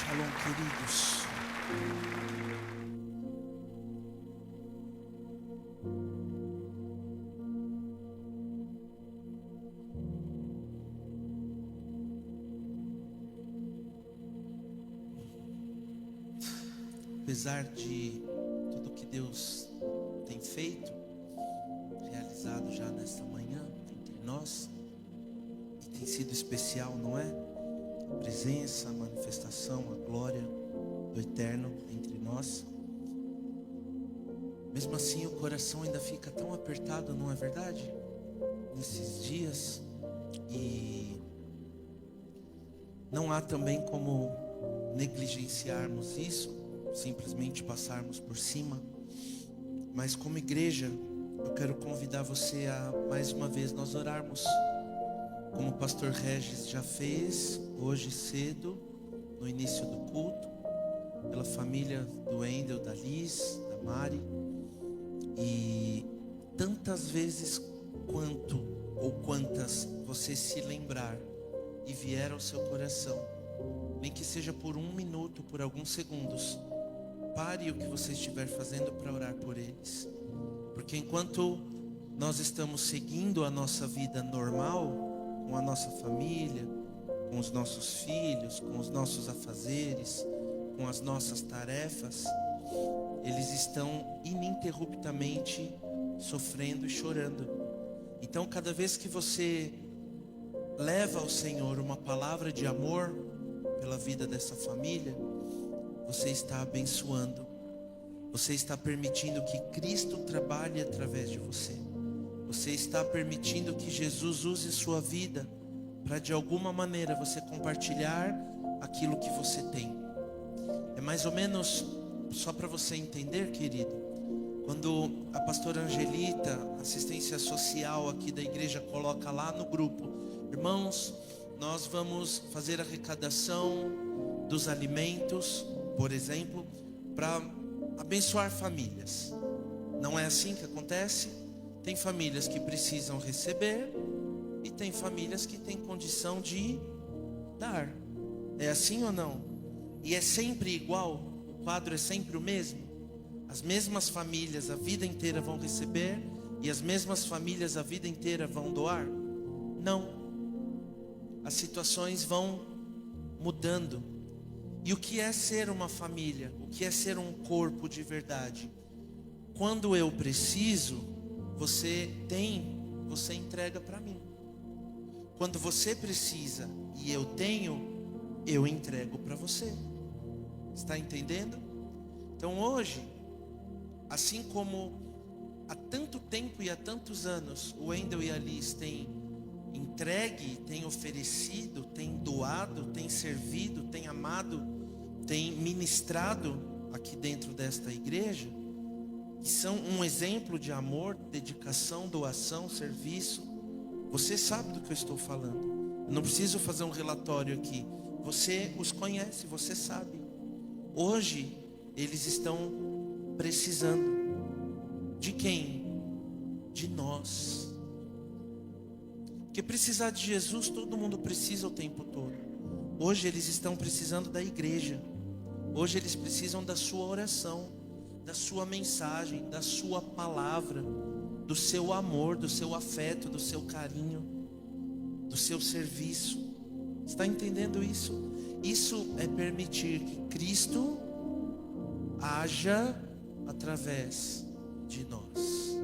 Shalom, queridos. Apesar de tudo que Deus tem feito, realizado já nesta manhã entre nós, e tem sido especial, não é? A presença, a manifestação, a glória do Eterno entre nós. Mesmo assim, o coração ainda fica tão apertado, não é verdade? Nesses dias, e não há também como negligenciarmos isso, simplesmente passarmos por cima. Mas como igreja, eu quero convidar você a mais uma vez nós orarmos, como o pastor Regis já fez hoje cedo, no início do culto, pela família do Wendel, da Liz, da Mari. E tantas vezes quanto ou quantas você se lembrar e vier ao seu coração, nem que seja por 1 minuto, por alguns segundos, pare o que você estiver fazendo para orar por eles. Porque enquanto nós estamos seguindo a nossa vida normal, com a nossa família, com os nossos filhos, com os nossos afazeres, com as nossas tarefas, eles estão ininterruptamente sofrendo e chorando. Então, cada vez que você leva ao Senhor uma palavra de amor pela vida dessa família, você está abençoando, você está permitindo que Cristo trabalhe através de você. Você está permitindo que Jesus use sua vida para de alguma maneira você compartilhar aquilo que você tem. É mais ou menos, só para você entender, querido, quando a pastora Angelita, assistência social aqui da igreja, coloca lá no grupo: irmãos, nós vamos fazer a arrecadação dos alimentos, por exemplo, para abençoar famílias. Não é assim que acontece? Tem famílias que precisam receber e tem famílias que têm condição de dar. É assim ou não? E é sempre igual? O quadro é sempre o mesmo? As mesmas famílias a vida inteira vão receber e as mesmas famílias a vida inteira vão doar? Não. As situações vão mudando. E o que é ser uma família? O que é ser um corpo de verdade? Quando eu preciso, você tem, você entrega para mim. Quando você precisa e eu tenho, eu entrego para você. Está entendendo? Então hoje, assim como há tanto tempo e há tantos anos o Wendel e a Liz têm entregue, têm oferecido, têm doado, têm servido, têm amado, têm ministrado aqui dentro desta igreja, que são um exemplo de amor, dedicação, doação, serviço. Você sabe do que eu estou falando. Eu não preciso fazer um relatório aqui. Você os conhece, você sabe. Hoje eles estão precisando de quem? De nós. Porque precisar de Jesus, todo mundo precisa o tempo todo. Hoje eles estão precisando da igreja. Hoje eles precisam da sua oração, da sua mensagem, da sua palavra, do seu amor, do seu afeto, do seu carinho, do seu serviço. Está entendendo isso? Isso é permitir que Cristo haja através de nós.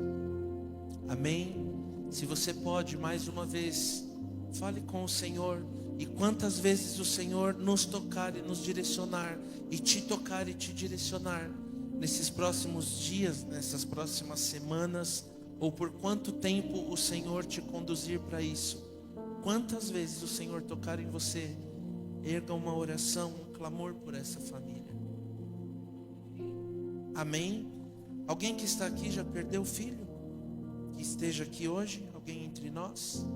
Amém? Se você pode, mais uma vez, fale com o Senhor. E quantas vezes o Senhor nos tocar e nos direcionar, e te tocar e te direcionar, nesses próximos dias, nessas próximas semanas, ou por quanto tempo o Senhor te conduzir para isso, quantas vezes o Senhor tocar em você, erga uma oração, um clamor por essa família. Amém? Alguém que está aqui já perdeu o filho? Que esteja aqui hoje? Alguém entre nós?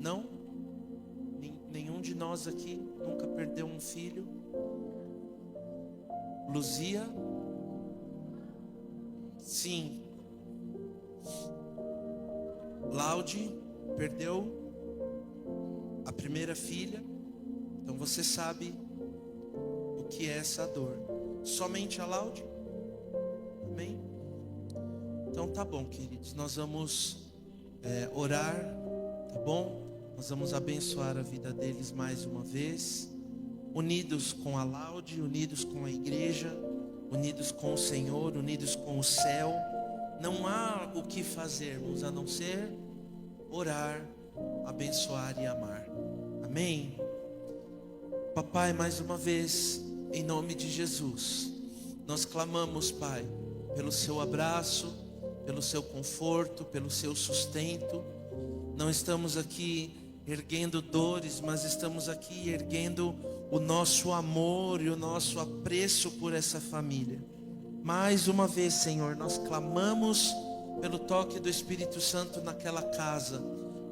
Não? Nenhum de nós aqui nunca perdeu um filho? Luzia? Sim. Laude perdeu a primeira filha. Então você sabe que é essa dor. Somente a Laude? Amém? Então tá bom, queridos, nós vamos orar, tá bom? Nós vamos abençoar a vida deles mais uma vez, unidos com a Laude, unidos com a igreja, unidos com o Senhor, unidos com o céu. Não há o que fazermos a não ser orar, abençoar e amar. Amém? Papai, mais uma vez, em nome de Jesus, nós clamamos, Pai, pelo seu abraço, pelo seu conforto, pelo seu sustento. Não estamos aqui erguendo dores, mas estamos aqui erguendo o nosso amor e o nosso apreço por essa família. Mais uma vez, Senhor, nós clamamos pelo toque do Espírito Santo naquela casa.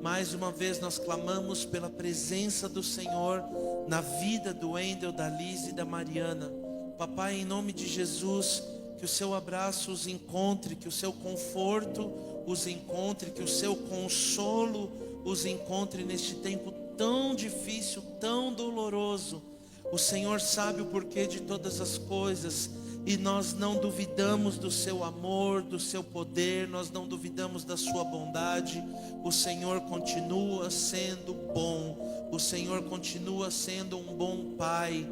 Mais uma vez nós clamamos pela presença do Senhor na vida do Wendel, da Liz e da Mariana. Papai, em nome de Jesus, que o seu abraço os encontre, que o seu conforto os encontre, que o seu consolo os encontre neste tempo tão difícil, tão doloroso. O Senhor sabe o porquê de todas as coisas, e nós não duvidamos do seu amor, do seu poder, nós não duvidamos da sua bondade. O Senhor continua sendo bom, o Senhor continua sendo um bom Pai.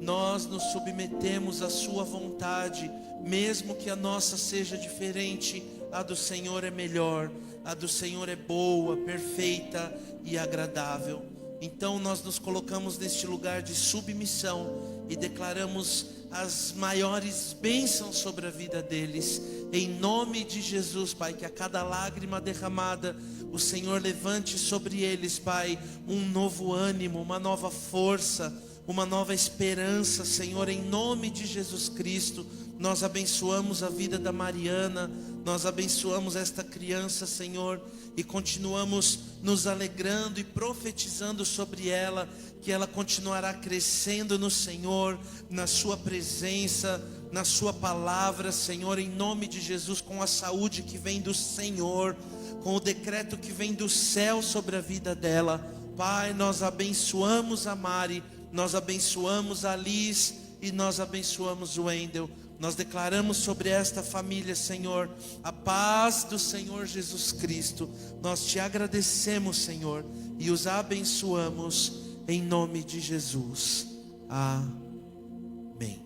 Nós nos submetemos à sua vontade, mesmo que a nossa seja diferente. A do Senhor é melhor, a do Senhor é boa, perfeita e agradável. Então nós nos colocamos neste lugar de submissão e declaramos as maiores bênçãos sobre a vida deles, em nome de Jesus, Pai. Que a cada lágrima derramada o Senhor levante sobre eles, Pai, um novo ânimo, uma nova força, uma nova esperança, Senhor, em nome de Jesus Cristo. Nós abençoamos a vida da Mariana, nós abençoamos esta criança, Senhor, e continuamos nos alegrando e profetizando sobre ela, que ela continuará crescendo no Senhor, na sua presença, na sua palavra, Senhor, em nome de Jesus, com a saúde que vem do Senhor, com o decreto que vem do céu sobre a vida dela. Pai, nós abençoamos a Mari, nós abençoamos a Liz e nós abençoamos o Wendel. Nós declaramos sobre esta família, Senhor, a paz do Senhor Jesus Cristo. Nós te agradecemos, Senhor, e os abençoamos em nome de Jesus. Amém.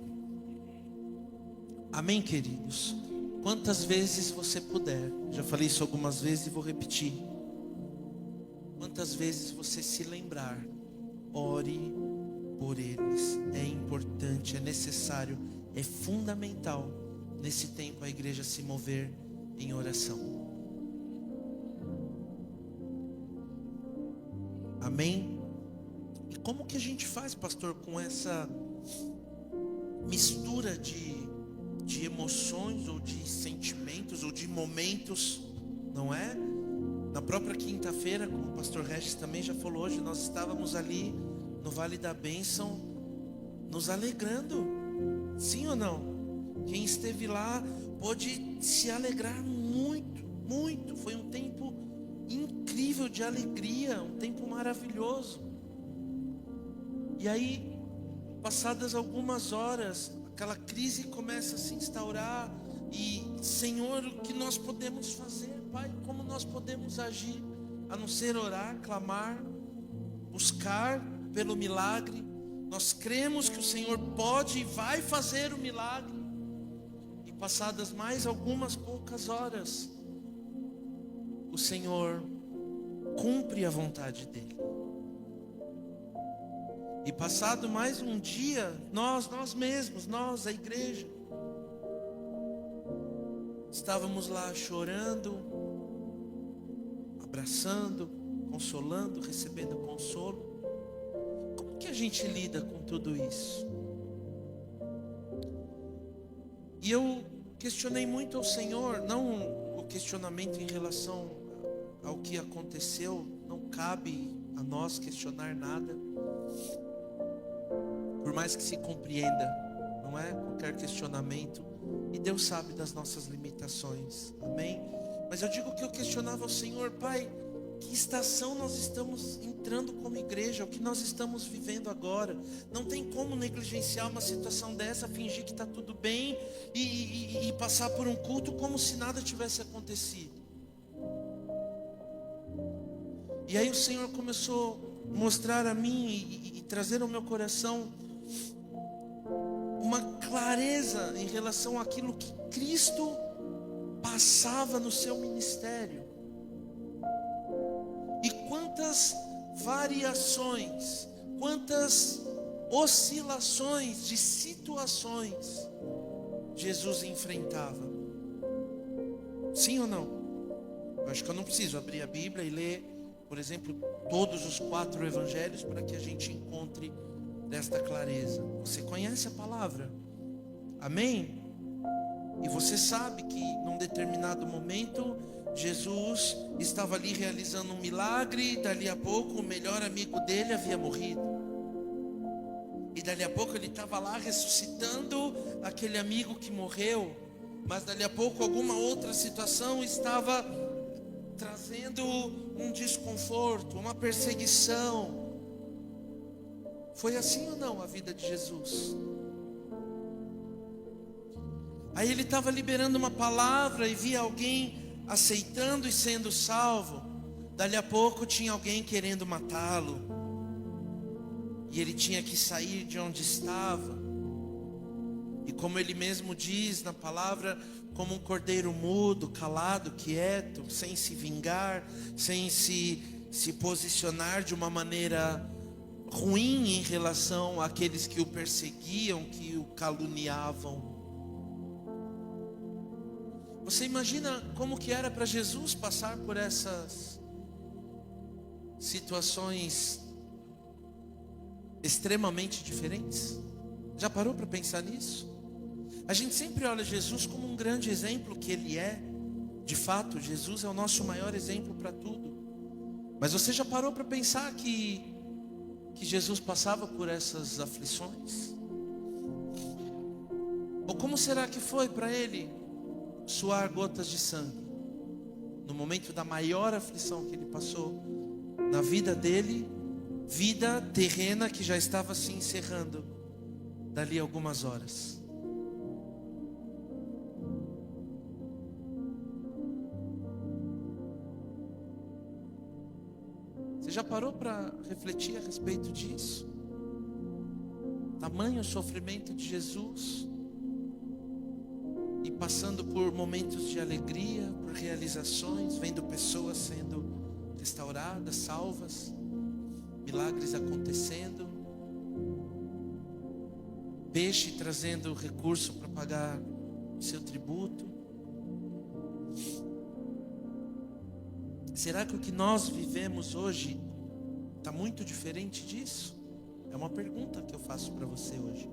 Amém, queridos. Quantas vezes você puder, já falei isso algumas vezes e vou repetir. Quantas vezes você se lembrar, ore por eles. É importante, é necessário, é fundamental nesse tempo a igreja se mover em oração. Amém? E como que a gente faz, pastor, com essa mistura de emoções, ou de sentimentos, ou de momentos, não é? Na própria quinta-feira, como o pastor Regis também já falou hoje, nós estávamos ali no Vale da Bênção, nos alegrando. Sim ou não? Quem esteve lá pôde se alegrar muito, muito. Foi um tempo incrível de alegria, um tempo maravilhoso. E aí, passadas algumas horas, aquela crise começa a se instaurar. E, Senhor, o que nós podemos fazer, Pai? Como nós podemos agir? A não ser orar, clamar, buscar pelo milagre. Nós cremos que o Senhor pode e vai fazer o milagre. E passadas mais algumas poucas horas, o Senhor cumpre a vontade dEle. E passado mais um dia, nós mesmos, nós, a igreja, estávamos lá chorando, abraçando, consolando, recebendo consolo. Como que a gente lida com tudo isso? E eu questionei muito ao Senhor, não o questionamento em relação ao que aconteceu, não cabe a nós questionar nada, por mais que se compreenda, não é? Qualquer questionamento, e Deus sabe das nossas limitações, amém? Mas eu digo que eu questionava ao Senhor, Pai, que estação nós estamos entrando como igreja, o que nós estamos vivendo agora. Não tem como negligenciar uma situação dessa, fingir que está tudo bem e passar por um culto como se nada tivesse acontecido. E aí o Senhor começou a mostrar a mim e trazer ao meu coração uma clareza em relação àquilo que Cristo passava no seu ministério. E quantas variações, quantas oscilações de situações Jesus enfrentava. Sim ou não? Eu acho que eu não preciso abrir a Bíblia e ler, por exemplo, todos os 4 evangelhos para que a gente encontre desta clareza. Você conhece a palavra? Amém? E você sabe que num determinado momento Jesus estava ali realizando um milagre, e dali a pouco o melhor amigo dele havia morrido. E dali a pouco ele estava lá ressuscitando aquele amigo que morreu. Mas dali a pouco alguma outra situação estava trazendo um desconforto, uma perseguição. Foi assim ou não a vida de Jesus? Aí ele estava liberando uma palavra e via alguém aceitando e sendo salvo. Dali a pouco tinha alguém querendo matá-lo. E ele tinha que sair de onde estava. E como ele mesmo diz na palavra, como um cordeiro mudo, calado, quieto, sem se vingar, sem se posicionar de uma maneira ruim em relação àqueles que o perseguiam, que o caluniavam. Você imagina como que era para Jesus passar por essas situações extremamente diferentes? Já parou para pensar nisso? A gente sempre olha Jesus como um grande exemplo que Ele é. De fato, Jesus é o nosso maior exemplo para tudo. Mas você já parou para pensar que Jesus passava por essas aflições? Ou como será que foi para Ele suar gotas de sangue no momento da maior aflição que Ele passou na vida dele, vida terrena que já estava se encerrando dali a algumas horas? Você já parou para refletir a respeito disso? Tamanho sofrimento de Jesus, e passando por momentos de alegria, por realizações, vendo pessoas sendo restauradas, salvas, milagres acontecendo, peixe trazendo recurso para pagar o seu tributo. Será que o que nós vivemos hoje está muito diferente disso? É uma pergunta que eu faço para você hoje.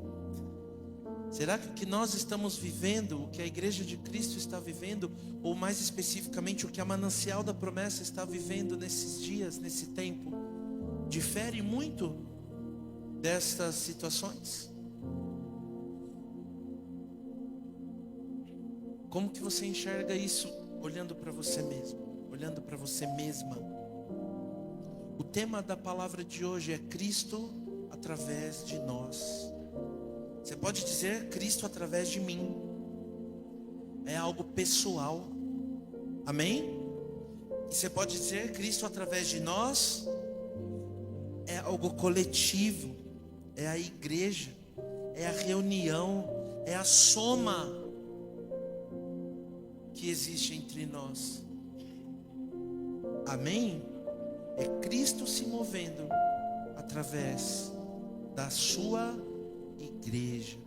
Será que o que nós estamos vivendo, o que a Igreja de Cristo está vivendo, ou mais especificamente o que a Manancial da Promessa está vivendo nesses dias, nesse tempo, difere muito destas situações? Como que você enxerga isso olhando para você mesmo, olhando para você mesma? O tema da palavra de hoje é Cristo através de nós. Você pode dizer Cristo através de mim. É algo pessoal. Amém? E você pode dizer Cristo através de nós. É algo coletivo. É a igreja. É a reunião. É a soma que existe entre nós. Amém? É Cristo se movendo através da sua igreja.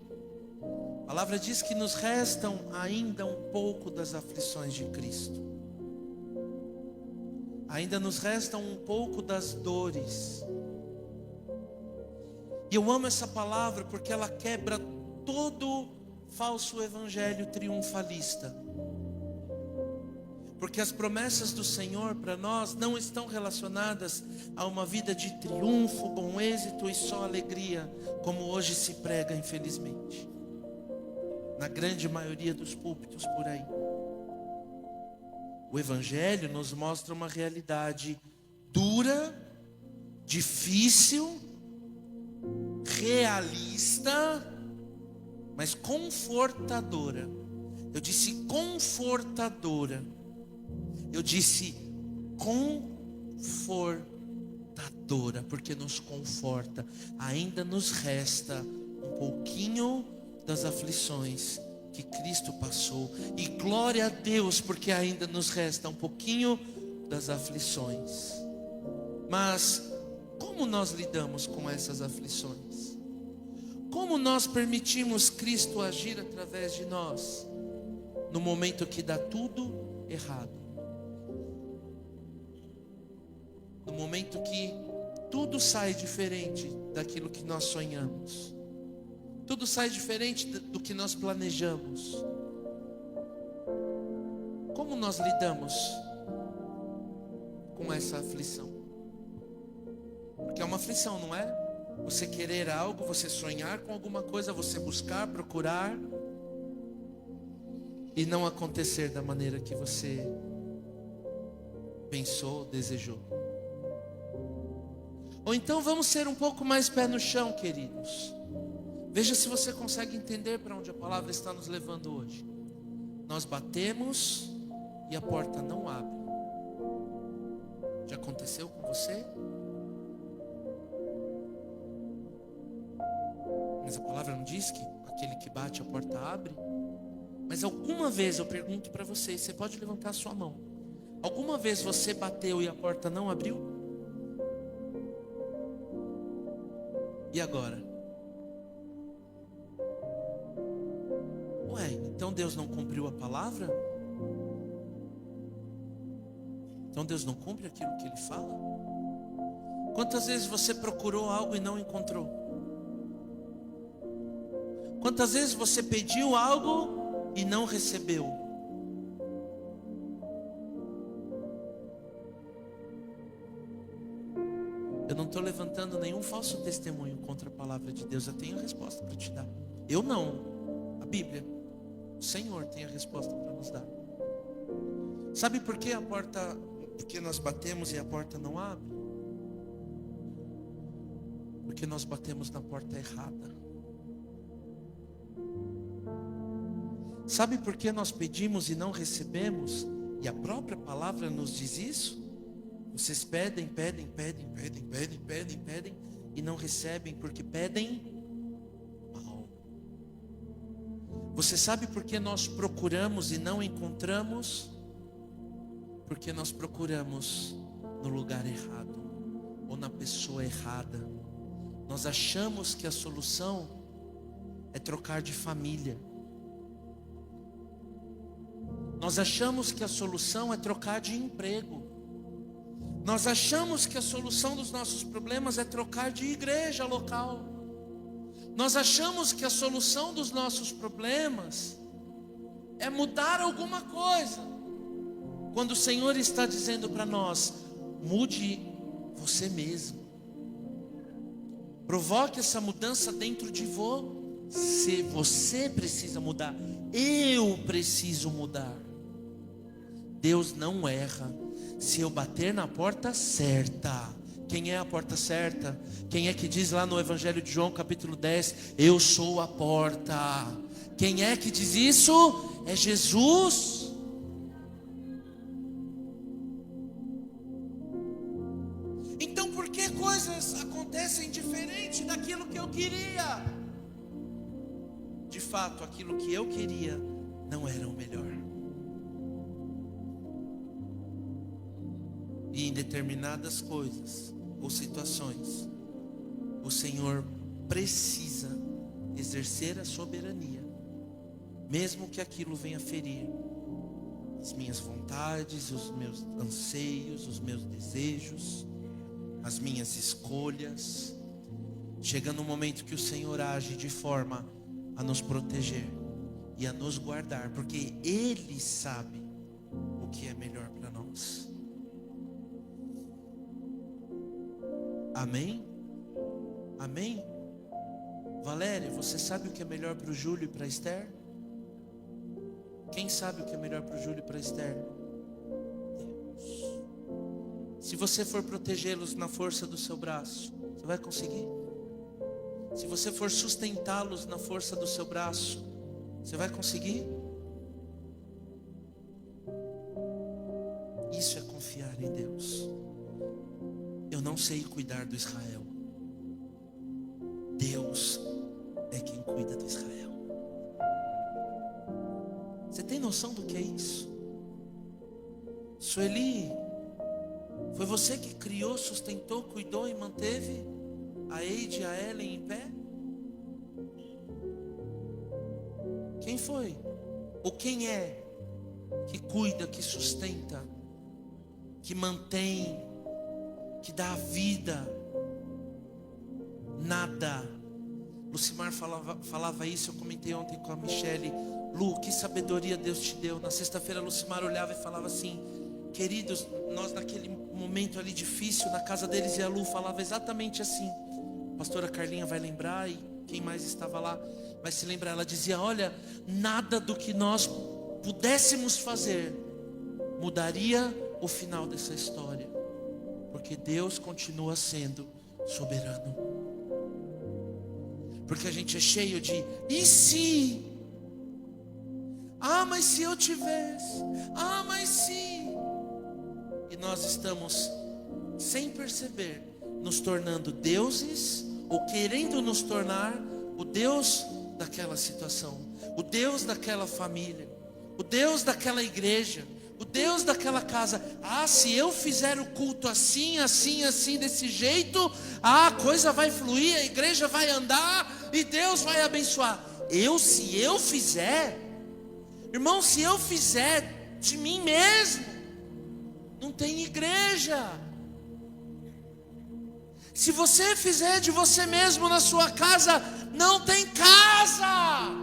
A palavra diz que nos restam ainda um pouco das aflições de Cristo. Ainda nos restam um pouco das dores. E eu amo essa palavra porque ela quebra todo falso evangelho triunfalista. Porque as promessas do Senhor para nós não estão relacionadas a uma vida de triunfo, bom êxito e só alegria, como hoje se prega, infelizmente, na grande maioria dos púlpitos por aí. O Evangelho nos mostra uma realidade dura, difícil, realista, mas confortadora. Eu disse confortadora. Eu disse confortadora, porque nos conforta. Ainda nos resta um pouquinho das aflições que Cristo passou. E glória a Deus, porque ainda nos resta um pouquinho das aflições. Mas como nós lidamos com essas aflições? Como nós permitimos Cristo agir através de nós no momento que dá tudo errado? No momento que tudo sai diferente daquilo que nós sonhamos, tudo sai diferente do que nós planejamos. Como nós lidamos com essa aflição? Porque é uma aflição, não é? Você querer algo, você sonhar com alguma coisa, você buscar, procurar, e não acontecer da maneira que você pensou, desejou. Ou então vamos ser um pouco mais pé no chão, queridos. Veja se você consegue entender para onde a palavra está nos levando hoje. Nós batemos e a porta não abre. Já aconteceu com você? Mas a palavra não diz que aquele que bate a porta abre? Mas alguma vez eu pergunto para vocês, você pode levantar a sua mão. Alguma vez você bateu e a porta não abriu? E agora? Ué, então Deus não cumpriu a palavra? Então Deus não cumpre aquilo que Ele fala? Quantas vezes você procurou algo e não encontrou? Quantas vezes você pediu algo e não recebeu? Eu não estou levantando nenhum falso testemunho contra a palavra de Deus. Eu tenho a resposta para te dar. Eu não. A Bíblia. O Senhor tem a resposta para nos dar. Sabe por que a porta... Porque nós batemos e a porta não abre? Porque nós batemos na porta errada. Sabe por que nós pedimos e não recebemos? E a própria palavra nos diz isso? Vocês pedem e não recebem porque pedem mal. Você sabe por que nós procuramos e não encontramos? Porque nós procuramos no lugar errado ou na pessoa errada. Nós achamos que a solução é trocar de família. Nós achamos que a solução é trocar de emprego. Nós achamos que a solução dos nossos problemas é trocar de igreja local. Nós achamos que a solução dos nossos problemas é mudar alguma coisa. Quando o Senhor está dizendo para nós, mude você mesmo. Provoque essa mudança dentro de você. Você precisa mudar. Eu preciso mudar. Deus não erra. Se eu bater na porta certa. Quem é a porta certa? Quem é que diz lá no Evangelho de João capítulo 10, eu sou a porta? Quem é que diz isso? É Jesus. Então por que coisas acontecem diferente daquilo que eu queria? De fato, aquilo que eu queria não era o melhor. E em determinadas coisas ou situações, o Senhor precisa exercer a soberania, mesmo que aquilo venha ferir as minhas vontades, os meus anseios, os meus desejos, as minhas escolhas. Chega no momento que o Senhor age de forma a nos proteger e a nos guardar, porque Ele sabe o que é melhor para nós. Amém? Amém? Valéria, você sabe o que é melhor para o Júlio e para a Esther? Quem sabe o que é melhor para o Júlio e para a Esther? Deus. Se você for protegê-los na força do seu braço, você vai conseguir? Se você for sustentá-los na força do seu braço, você vai conseguir? Isso é confiar em Deus. Eu não sei cuidar do Israel. Deus é quem cuida do Israel. Você tem noção do que é isso? Sueli, foi você que criou, sustentou, cuidou e manteve a Eide e a Ellen em pé? Quem foi? Ou quem é que cuida, que sustenta, que mantém, que dá vida? Nada. Lucimar falava isso, eu comentei ontem com a Michele. Lu, que sabedoria Deus te deu. Na sexta-feira Lucimar olhava e falava assim: queridos, nós naquele momento ali difícil na casa deles, e a Lu falava exatamente assim. A pastora Carlinha vai lembrar, e quem mais estava lá vai se lembrar. Ela dizia: olha, nada do que nós pudéssemos fazer mudaria o final dessa história, porque Deus continua sendo soberano. Porque a gente é cheio de e se? Ah, mas se eu tivesse. Ah, mas se. E nós estamos, sem perceber, nos tornando deuses, ou querendo nos tornar o Deus daquela situação, o Deus daquela família, o Deus daquela igreja, o Deus daquela casa. Ah, se eu fizer o culto assim, assim, assim, desse jeito, a coisa vai fluir, a igreja vai andar e Deus vai abençoar. Se eu fizer, irmão, se eu fizer de mim mesmo, não tem igreja. Se você fizer de você mesmo na sua casa, não tem casa.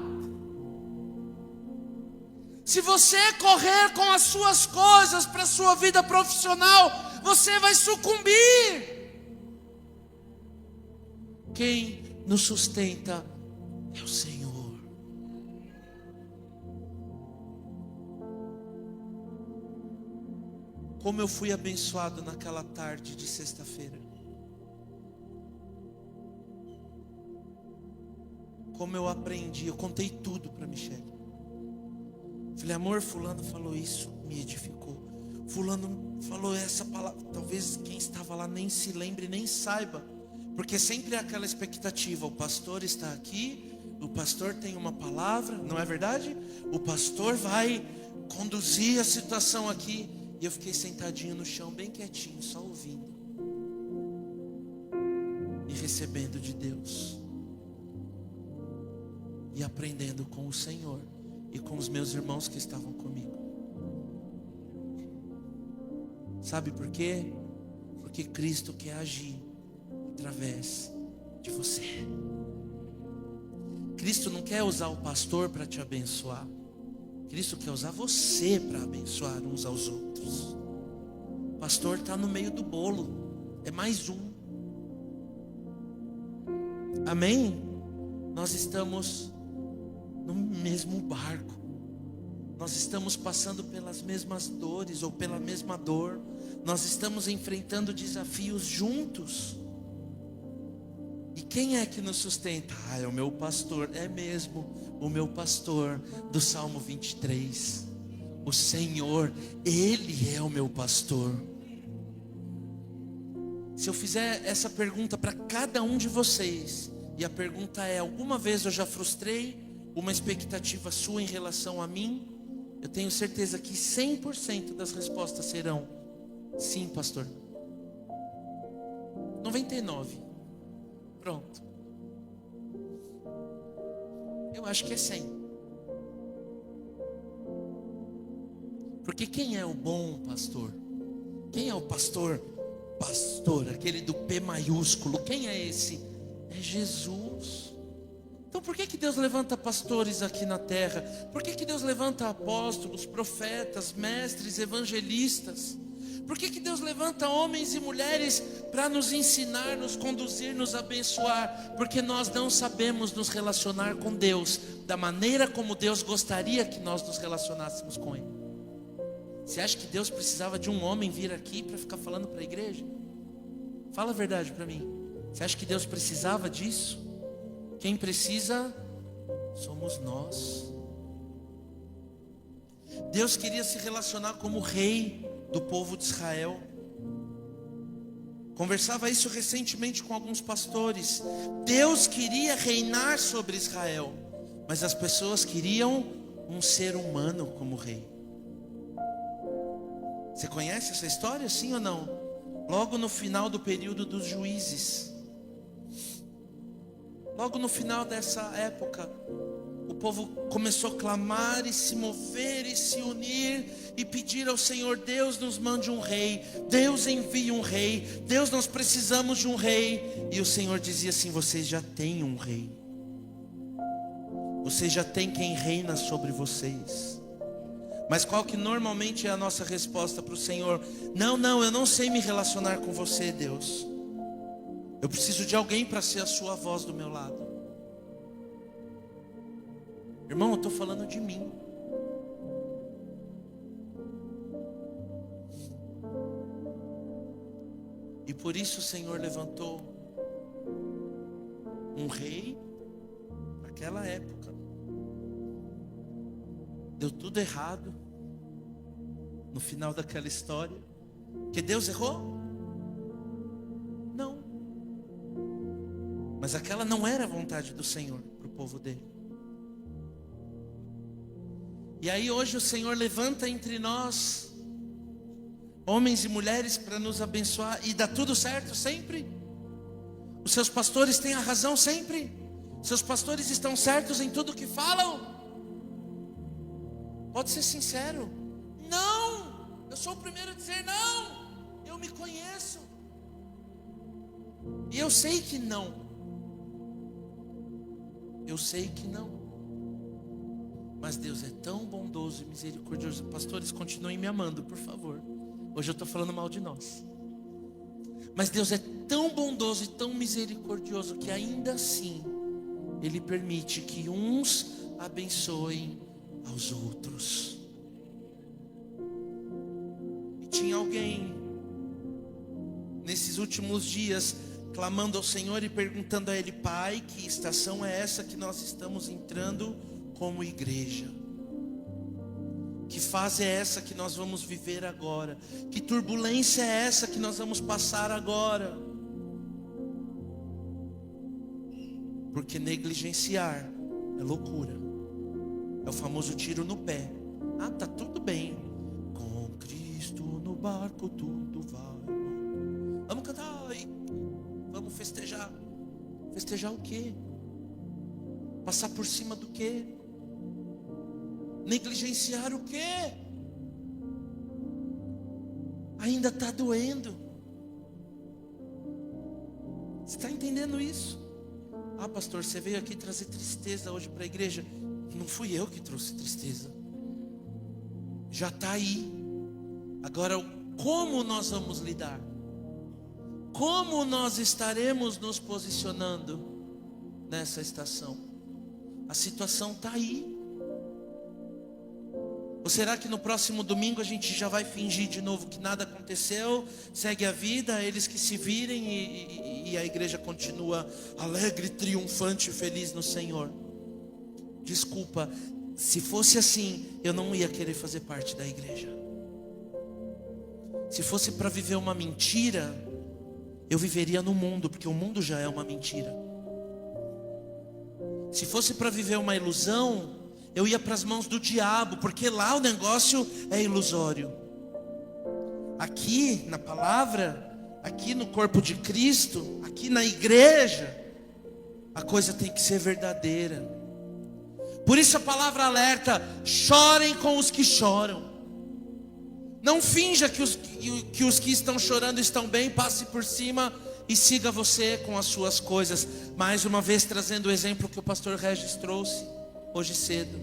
Se você correr com as suas coisas para a sua vida profissional, você vai sucumbir. Quem nos sustenta é o Senhor. Como eu fui abençoado naquela tarde de sexta-feira. Como eu aprendi, eu contei tudo para Michele. Falei: amor, fulano falou isso, me edificou. Fulano falou essa palavra. Talvez quem estava lá nem se lembre, nem saiba. Porque sempre é aquela expectativa: o pastor está aqui, o pastor tem uma palavra, não é verdade? O pastor vai conduzir a situação aqui. E eu fiquei sentadinho no chão, bem quietinho, só ouvindo e recebendo de Deus, e aprendendo com o Senhor e com os meus irmãos que estavam comigo. Sabe por quê? Porque Cristo quer agir através de você. Cristo não quer usar o pastor para te abençoar. Cristo quer usar você para abençoar uns aos outros. O pastor está no meio do bolo, é mais um. Amém? Nós estamos no mesmo barco. Nós estamos passando pelas mesmas dores, ou pela mesma dor. Nós estamos enfrentando desafios juntos. E quem é que nos sustenta? Ah, é o meu pastor. É mesmo, o meu pastor do Salmo 23. O Senhor, Ele é o meu pastor. Se eu fizer essa pergunta para cada um de vocês, e a pergunta é: alguma vez eu já frustrei uma expectativa sua em relação a mim? Eu tenho certeza que 100% das respostas serão: sim, pastor. 99%. Pronto. Eu acho que é 100. Porque quem é o bom pastor? Quem é o pastor? Pastor, aquele do P maiúsculo. Quem é esse? É Jesus. Então por que Deus levanta pastores aqui na terra? Por que Deus levanta apóstolos, profetas, mestres, evangelistas? Por que Deus levanta homens e mulheres para nos ensinar, nos conduzir, nos abençoar? Porque nós não sabemos nos relacionar com Deus da maneira como Deus gostaria que nós nos relacionássemos com Ele. Você acha que Deus precisava de um homem vir aqui para ficar falando para a igreja? Fala a verdade para mim. Você acha que Deus precisava disso? Quem precisa somos nós. Deus queria se relacionar como rei do povo de Israel. Conversava isso recentemente com alguns pastores. Deus queria reinar sobre Israel, mas as pessoas queriam um ser humano como rei. Você conhece essa história, sim ou não? Logo no final do período dos juízes, logo no final dessa época, o povo começou a clamar e se mover e se unir e pedir ao Senhor: Deus, nos mande um rei, Deus envie um rei, Deus, nós precisamos de um rei. E o Senhor dizia assim: vocês já têm um rei, vocês já têm quem reina sobre vocês. Mas qual que normalmente é a nossa resposta para o Senhor? Não, eu não sei me relacionar com você, Deus. Eu preciso de alguém para ser a sua voz do meu lado. Irmão, eu estou falando de mim. E por isso o Senhor levantou um rei naquela época. Deu tudo errado no final daquela história. Que Deus errou? Não. Mas aquela não era a vontade do Senhor para o povo dele. E aí hoje o Senhor levanta entre nós homens e mulheres para nos abençoar. E dá tudo certo sempre. Os seus pastores têm a razão sempre. Seus pastores estão certos em tudo que falam. Pode ser sincero. Não, eu sou o primeiro a dizer não. Eu me conheço. E eu sei que não. Eu sei que não. Mas Deus é tão bondoso e misericordioso. Pastores, continuem me amando, por favor. Hoje eu estou falando mal de nós. Mas Deus é tão bondoso e tão misericordioso que ainda assim Ele permite que uns abençoem aos outros. E tinha alguém nesses últimos dias clamando ao Senhor e perguntando a Ele: Pai, que estação é essa que nós estamos entrando como igreja? Que fase é essa que nós vamos viver agora? Que turbulência é essa que nós vamos passar agora? Porque negligenciar é loucura. É o famoso tiro no pé. Ah, tá tudo bem. Com Cristo no barco tudo vai. Vamos cantar aí. Vamos festejar. Festejar o quê? Passar por cima do quê? Negligenciar o quê? Ainda está doendo. Você está entendendo isso? Ah, pastor, você veio aqui trazer tristeza hoje para a igreja. Não fui eu que trouxe tristeza. Já está aí. Agora, como nós vamos lidar? Como nós estaremos nos posicionando nessa estação? A situação está aí. Ou será que no próximo domingo a gente já vai fingir de novo que nada aconteceu, segue a vida, eles que se virem e a igreja continua alegre, triunfante, feliz no Senhor? Desculpa, se fosse assim, eu não ia querer fazer parte da igreja. Se fosse para viver uma mentira, eu viveria no mundo, porque o mundo já é uma mentira. Se fosse para viver uma ilusão, eu ia para as mãos do diabo, porque lá o negócio é ilusório. Aqui na palavra, aqui no corpo de Cristo, aqui na igreja, a coisa tem que ser verdadeira. Por isso a palavra alerta: chorem com os que choram. Não finja que os que estão chorando estão bem, passe por cima e siga você com as suas coisas. Mais uma vez trazendo o exemplo que o pastor Regis trouxe hoje cedo.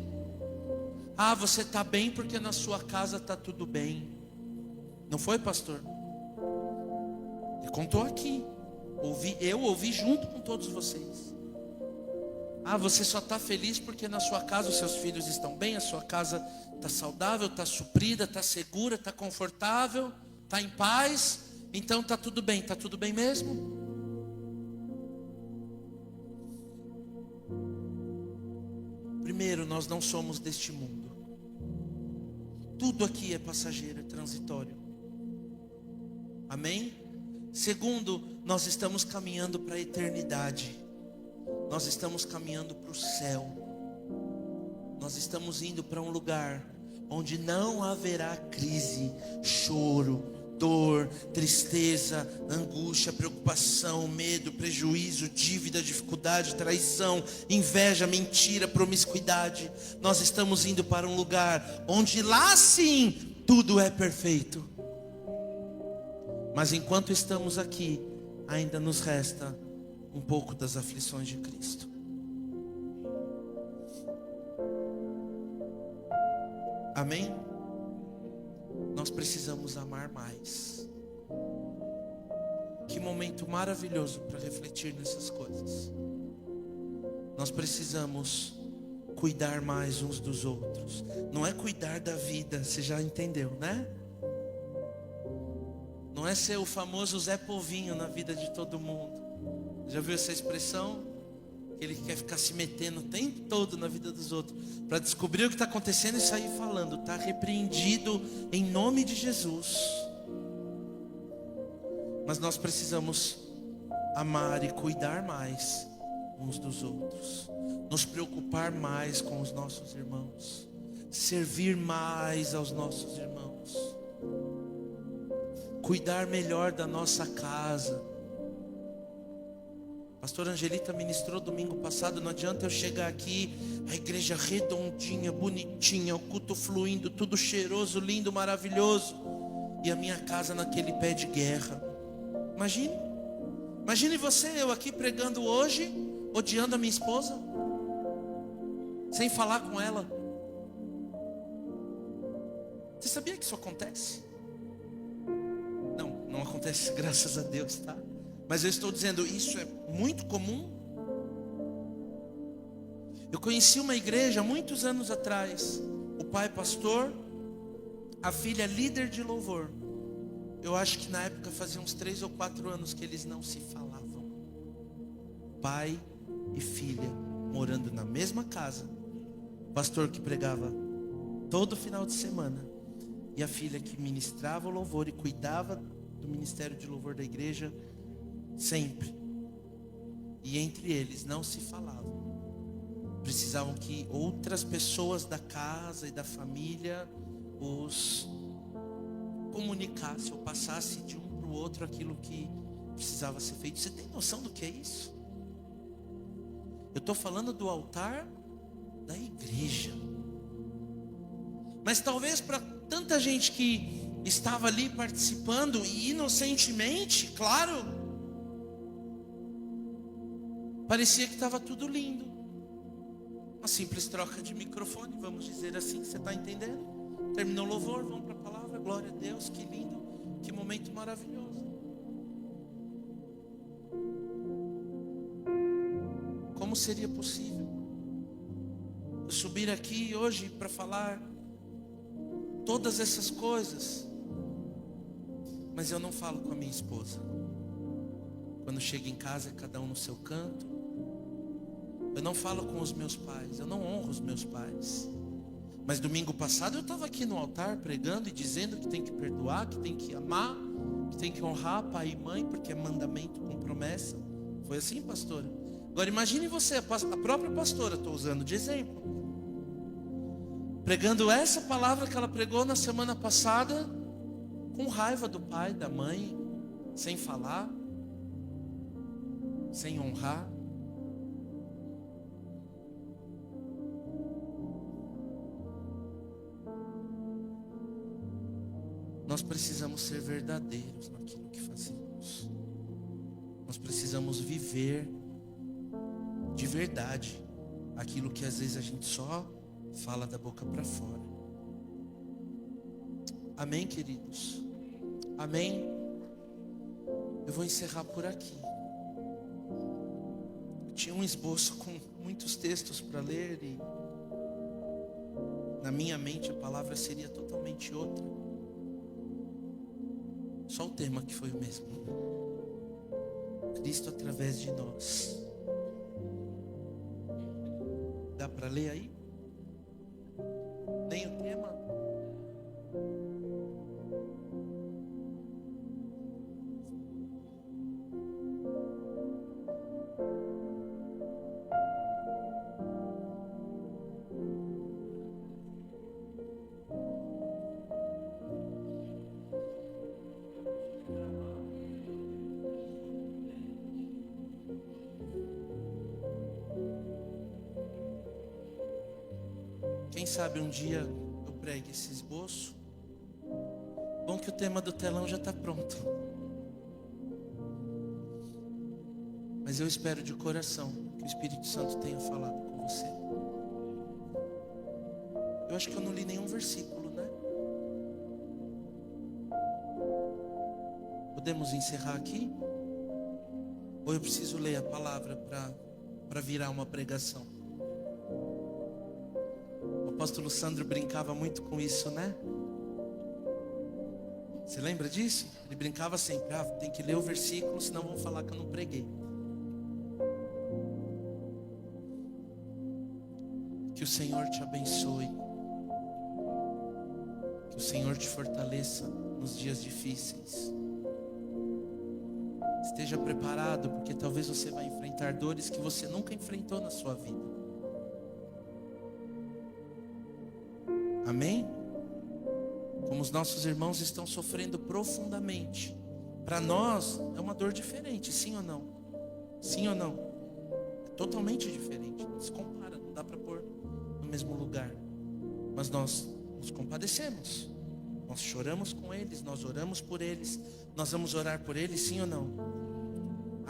Ah, você está bem porque na sua casa está tudo bem. Não foi, pastor? Ele contou aqui. Eu ouvi junto com todos vocês. Ah, você só está feliz porque na sua casa os seus filhos estão bem, a sua casa está saudável, está suprida, está segura, está confortável, está em paz. Então está tudo bem mesmo? Primeiro, nós não somos deste mundo. Tudo aqui é passageiro, é transitório. Amém? Segundo, nós estamos caminhando para a eternidade. Nós estamos caminhando para o céu. Nós estamos indo para um lugar onde não haverá crise, choro, dor, tristeza, angústia, preocupação, medo, prejuízo, dívida, dificuldade, traição, inveja, mentira, promiscuidade. Nós estamos indo para um lugar onde lá sim tudo é perfeito. Mas enquanto estamos aqui, ainda nos resta um pouco das aflições de Cristo. Amém? Nós precisamos amar mais. Que momento maravilhoso para refletir nessas coisas. Nós precisamos cuidar mais uns dos outros. Não é cuidar da vida, você já entendeu, né? Não é ser o famoso Zé Povinho na vida de todo mundo. Já viu essa expressão? Ele quer ficar se metendo o tempo todo na vida dos outros para descobrir o que está acontecendo e sair falando. Está repreendido em nome de Jesus. Mas nós precisamos amar e cuidar mais uns dos outros, nos preocupar mais com os nossos irmãos, servir mais aos nossos irmãos, cuidar melhor da nossa casa. Pastor Angelita ministrou domingo passado. Não adianta eu chegar aqui, a igreja redondinha, bonitinha, o culto fluindo, tudo cheiroso, lindo, maravilhoso, e a minha casa naquele pé de guerra. Imagine você, eu aqui pregando hoje, odiando a minha esposa, sem falar com ela. Você sabia que isso acontece? Não acontece, graças a Deus, tá? Mas eu estou dizendo, isso é muito comum. Eu conheci uma igreja muitos anos atrás. O pai pastor, a filha líder de louvor. Eu acho que na época fazia uns 3 ou 4 anos que eles não se falavam. Pai e filha morando na mesma casa. O pastor que pregava todo final de semana, e a filha que ministrava o louvor e cuidava do ministério de louvor da igreja sempre. E entre eles não se falavam. Precisavam que outras pessoas da casa e da família os comunicassem ou passassem de um para o outro aquilo que precisava ser feito. Você tem noção do que é isso? Eu estou falando do altar da igreja. Mas talvez para tanta gente que estava ali participando e inocentemente, claro, parecia que estava tudo lindo. Uma simples troca de microfone, vamos dizer assim, você está entendendo? Terminou o louvor, vamos para a palavra, glória a Deus, que lindo, que momento maravilhoso. Como seria possível eu subir aqui hoje para falar todas essas coisas, mas eu não falo com a minha esposa? Quando chego em casa, é cada um no seu canto. Eu não falo com os meus pais, eu não honro os meus pais. Mas domingo passado eu estava aqui no altar pregando e dizendo que tem que perdoar, que tem que amar, que tem que honrar pai e mãe, porque é mandamento com promessa. Foi assim, pastora? Agora imagine você, a própria pastora, estou usando de exemplo, pregando essa palavra que ela pregou na semana passada, com raiva do pai, da mãe, sem falar, sem honrar. Nós precisamos ser verdadeiros naquilo que fazemos. Nós precisamos viver de verdade aquilo que às vezes a gente só fala da boca para fora. Amém, queridos? Amém? Eu vou encerrar por aqui. Tinha um esboço com muitos textos para ler e na minha mente a palavra seria totalmente outra. Só o tema que foi o mesmo. Cristo através de nós. Dá para ler aí? Nem o tema? Quem sabe um dia eu pregue esse esboço. Bom que o tema do telão já está pronto. Mas eu espero de coração que o Espírito Santo tenha falado com você. Eu acho que eu não li nenhum versículo, né? Podemos encerrar aqui? Ou eu preciso ler a palavra para virar uma pregação? O apóstolo Sandro brincava muito com isso, né? Você lembra disso? Ele brincava sempre, tem que ler o versículo, senão vão falar que eu não preguei. Que o Senhor te abençoe. Que o Senhor te fortaleça nos dias difíceis. Esteja preparado, porque talvez você vai enfrentar dores que você nunca enfrentou na sua vida. Amém? Como os nossos irmãos estão sofrendo profundamente. Para nós é uma dor diferente, sim ou não? Sim ou não? É totalmente diferente. Não se compara, não dá para pôr no mesmo lugar. Mas nós nos compadecemos. Nós choramos com eles, nós oramos por eles. Nós vamos orar por eles, sim ou não?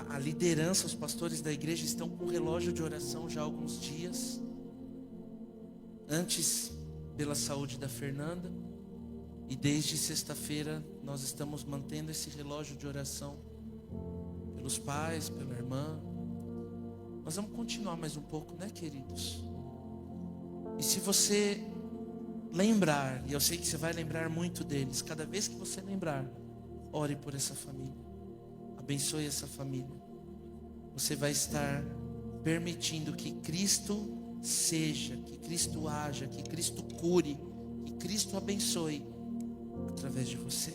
A liderança, os pastores da igreja estão com relógio de oração já há alguns dias. Antes, pela saúde da Fernanda. E desde sexta-feira nós estamos mantendo esse relógio de oração pelos pais, pela irmã. Nós vamos continuar mais um pouco, né, queridos? E se você lembrar, e eu sei que você vai lembrar muito deles, cada vez que você lembrar, ore por essa família. Abençoe essa família. Você vai estar permitindo que Cristo seja, que Cristo haja, que Cristo cure, que Cristo abençoe através de você.